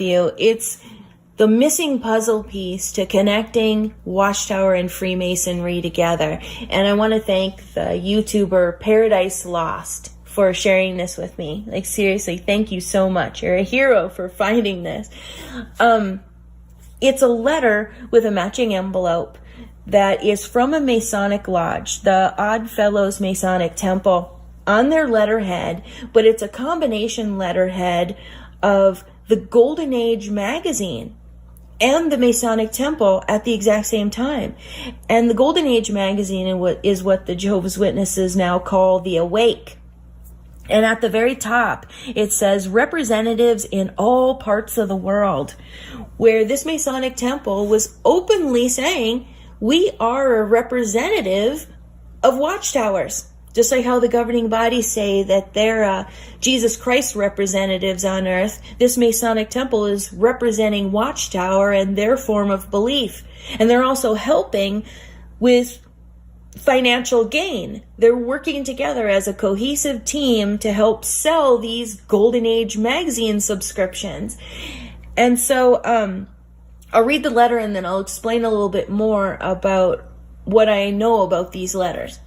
you. It's the missing puzzle piece to connecting Watchtower and Freemasonry together. And I want to thank the YouTuber Paradise Lost for sharing this with me. Like, seriously, thank you so much. You're a hero for finding this. It's a letter with a matching envelope that is from a Masonic lodge, the Odd Fellows Masonic Temple, on their letterhead, but it's a combination letterhead of the Golden Age magazine and the Masonic Temple at the exact same time. And the Golden Age magazine is what the Jehovah's Witnesses now call the Awake. And at the very top, it says representatives in all parts of the world, where this Masonic Temple was openly saying, we are a representative of watchtowers. Just like how the governing bodies say that they're Jesus Christ representatives on earth, this Masonic Temple is representing Watchtower and their form of belief. And they're also helping with financial gain. They're working together as a cohesive team to help sell these Golden Age magazine subscriptions. And so I'll read the letter and then I'll explain a little bit more about what I know about these letters.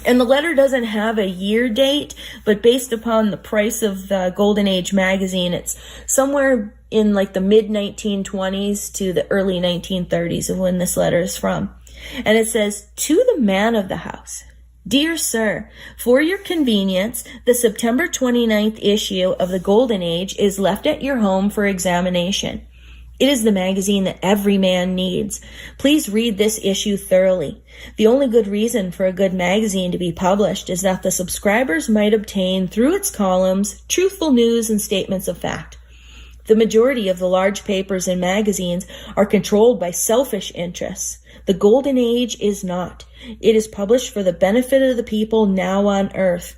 And the letter doesn't have a year date, but based upon the price of the Golden Age magazine, it's somewhere in like the mid-1920s to the early 1930s of when this letter is from. And it says, to the man of the house, dear sir, for your convenience, the September 29th issue of the Golden Age is left at your home for examination. It is the magazine that every man needs. Please read this issue thoroughly. The only good reason for a good magazine to be published is that the subscribers might obtain through its columns truthful news and statements of fact. The majority of the large papers and magazines are controlled by selfish interests. The Golden Age is not. It is published for the benefit of the people now on earth.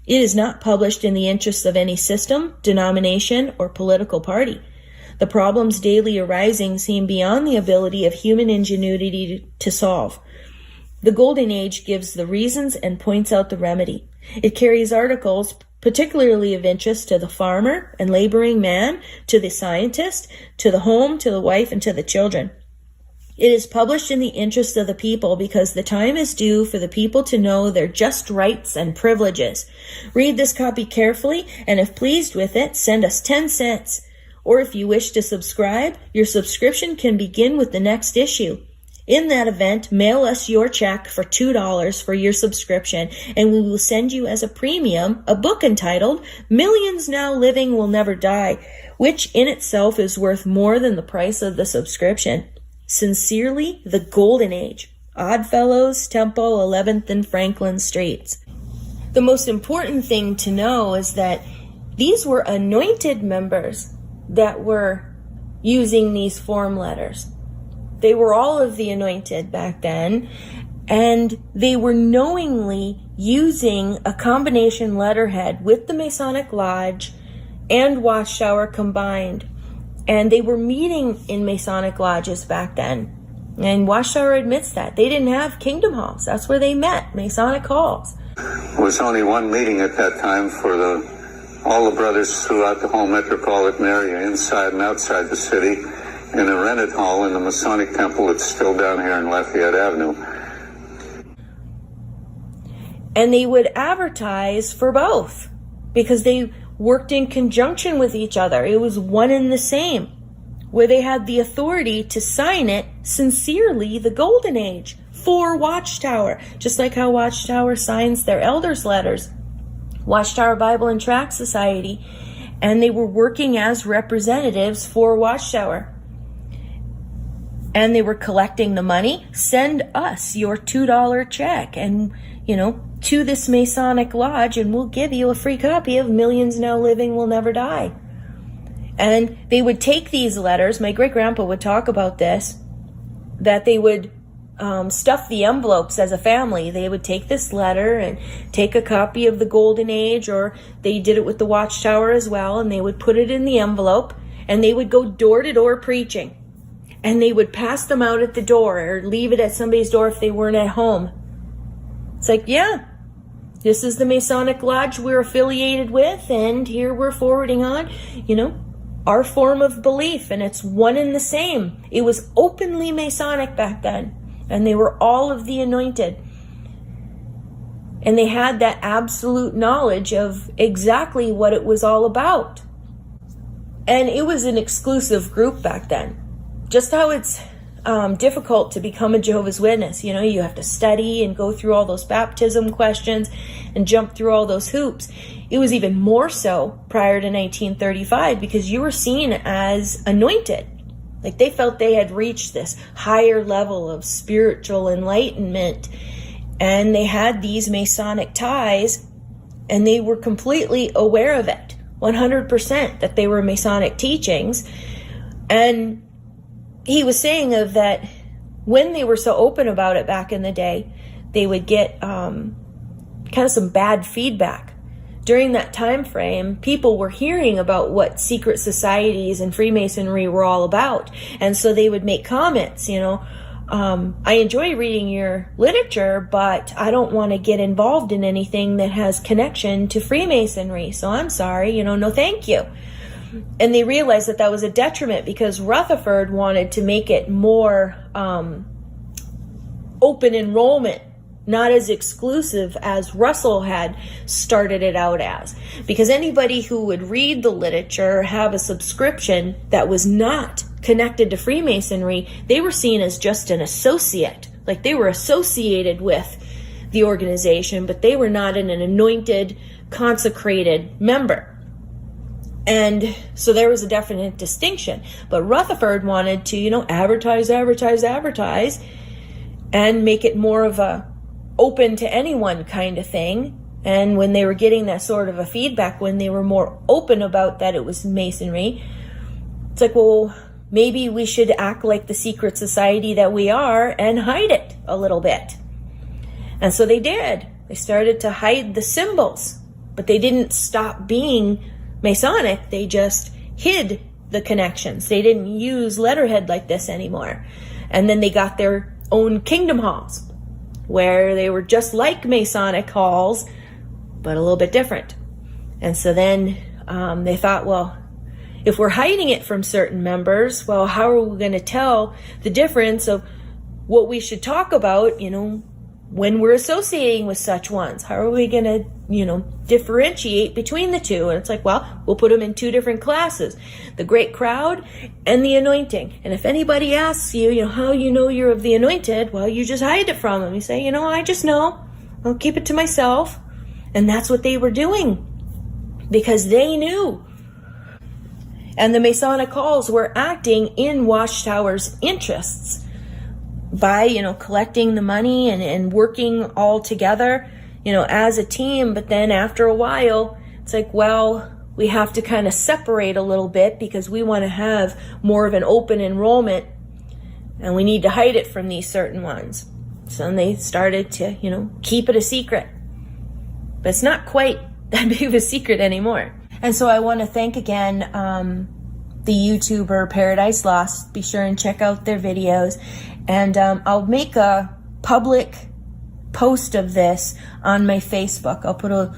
It is not published in the interests of any system, denomination, or political party. The problems daily arising seem beyond the ability of human ingenuity to solve. The Golden Age gives the reasons and points out the remedy. It carries articles particularly of interest to the farmer and laboring man, to the scientist, to the home, to the wife, and to the children. It is published in the interest of the people because the time is due for the people to know their just rights and privileges. Read this copy carefully, and if pleased with it, send us 10 cents. Or if you wish to subscribe, your subscription can begin with the next issue. In that event, mail us your check for $2 for your subscription, and we will send you as a premium a book entitled Millions Now Living Will Never Die, which in itself is worth more than the price of the subscription. Sincerely, the Golden Age. Oddfellows, Temple, 11th and Franklin Streets. The most important thing to know is that these were anointed members that were using these form letters. They were all of the anointed back then, and they were knowingly using a combination letterhead with the Masonic Lodge and Watchtower combined. And they were meeting in Masonic lodges back then. And Watchtower admits that. They didn't have kingdom halls. That's where they met, Masonic halls. There was only one meeting at that time for all the brothers throughout the whole metropolitan area, inside and outside the city, in a rented hall in the Masonic Temple that's still down here in Lafayette Avenue. And they would advertise for both because they worked in conjunction with each other. It was one and the same, where they had the authority to sign it sincerely, the Golden Age, for Watchtower, just like how Watchtower signs their elders' letters. Watchtower Bible and Tract Society, and they were working as representatives for Watchtower. And they were collecting the money. Send us your $2 check and, to this Masonic Lodge, and we'll give you a free copy of Millions Now Living Will Never Die. And they would take these letters. My great-grandpa would talk about this, that they would stuff the envelopes as a family. They would take this letter and take a copy of the Golden Age, or they did it with the Watchtower as well, and they would put it in the envelope, and they would go door to door preaching. And they would pass them out at the door or leave it at somebody's door if they weren't at home. It's like, yeah, this is the Masonic Lodge we're affiliated with, and here we're forwarding on. our form of belief, and it's one and the same. It was openly Masonic back then, and they were all of the anointed. And they had that absolute knowledge of exactly what it was all about. And it was an exclusive group back then. Just how it's difficult to become a Jehovah's Witness. You know, you have to study and go through all those baptism questions and jump through all those hoops. It was even more so prior to 1935 because you were seen as anointed. Like they felt they had reached this higher level of spiritual enlightenment, and they had these Masonic ties, and they were completely aware of it, 100%, that they were Masonic teachings. And he was saying of that when they were so open about it back in the day, they would get kind of some bad feedback. During that time frame, people were hearing about what secret societies and Freemasonry were all about. And so they would make comments, you know, I enjoy reading your literature, but I don't want to get involved in anything that has connection to Freemasonry. So I'm sorry, you know, no thank you. And they realized that that was a detriment because Rutherford wanted to make it more open enrollment, not as exclusive as Russell had started it out as. Because anybody who would read the literature, have a subscription that was not connected to Freemasonry, they were seen as just an associate. Like they were associated with the organization, but they were not an anointed, consecrated member. And so there was a definite distinction. But Rutherford wanted to, you know, advertise, and make it more of a open to anyone kind of thing. And when they were getting that sort of a feedback, when they were more open about that it was Masonry, it's like, well, maybe we should act like the secret society that we are and hide it a little bit. And so they did. They started to hide the symbols, but they didn't stop being Masonic. They just hid the connections. They didn't use letterhead like this anymore. And then they got their own kingdom halls, where they were just like Masonic halls, but a little bit different. And so then they thought, well, if we're hiding it from certain members, well, how are we going to tell the difference of what we should talk about, you know, when we're associating with such ones? How are we going to, you know, differentiate between the two? And it's like, well, we'll put them in two different classes, the great crowd and the anointing. And if anybody asks you, you know, how you know you're of the anointed, well, you just hide it from them. You say, you know, I just know. I'll keep it to myself. And that's what they were doing because they knew. And the Masonic halls were acting in Watchtower's interests by, you know, collecting the money and working all together, you know, as a team. But then after a while, it's like, well, we have to kind of separate a little bit because we want to have more of an open enrollment and we need to hide it from these certain ones. So then they started to, you know, keep it a secret. But it's not quite that big of a secret anymore. And so I want to thank again the YouTuber Paradise Lost. Be sure and check out their videos. And I'll make a public post of this on my Facebook. I'll put a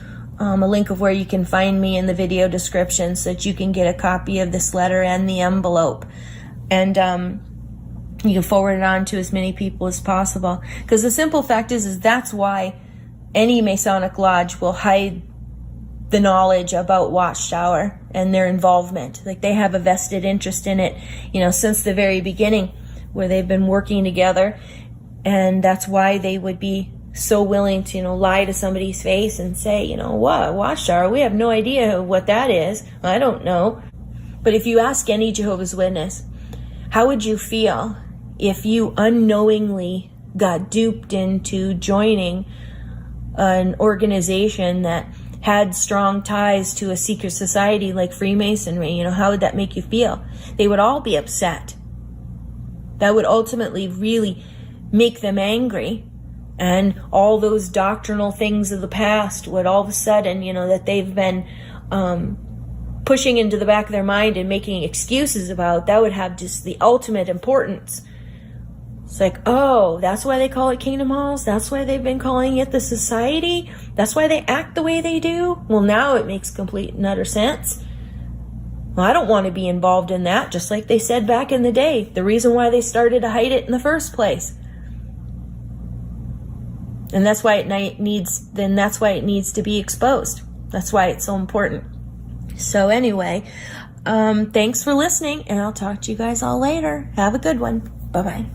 link of where you can find me in the video description so that you can get a copy of this letter and the envelope. And you can forward it on to as many people as possible. Because the simple fact is that's why any Masonic lodge will hide the knowledge about Watchtower and their involvement. Like they have a vested interest in it, you know, since the very beginning, where they've been working together. And that's why they would be so willing to, you know, lie to somebody's face and say, you know, what, Watchtower, we have no idea what that is. I don't know. But if you ask any Jehovah's Witness, how would you feel if you unknowingly got duped into joining an organization that had strong ties to a secret society like Freemasonry? You know, how would that make you feel? They would all be upset. That would ultimately really make them angry. And all those doctrinal things of the past would all of a sudden, you know, that they've been pushing into the back of their mind and making excuses about, that would have just the ultimate importance. It's like, oh, that's why they call it Kingdom Halls? That's why they've been calling it the Society? That's why they act the way they do? Well, now it makes complete and utter sense. Well, I don't want to be involved in that, just like they said back in the day. The reason why they started to hide it in the first place. And that's why it needs to be exposed. That's why it's so important. So anyway, thanks for listening, and I'll talk to you guys all later. Have a good one. Bye-bye.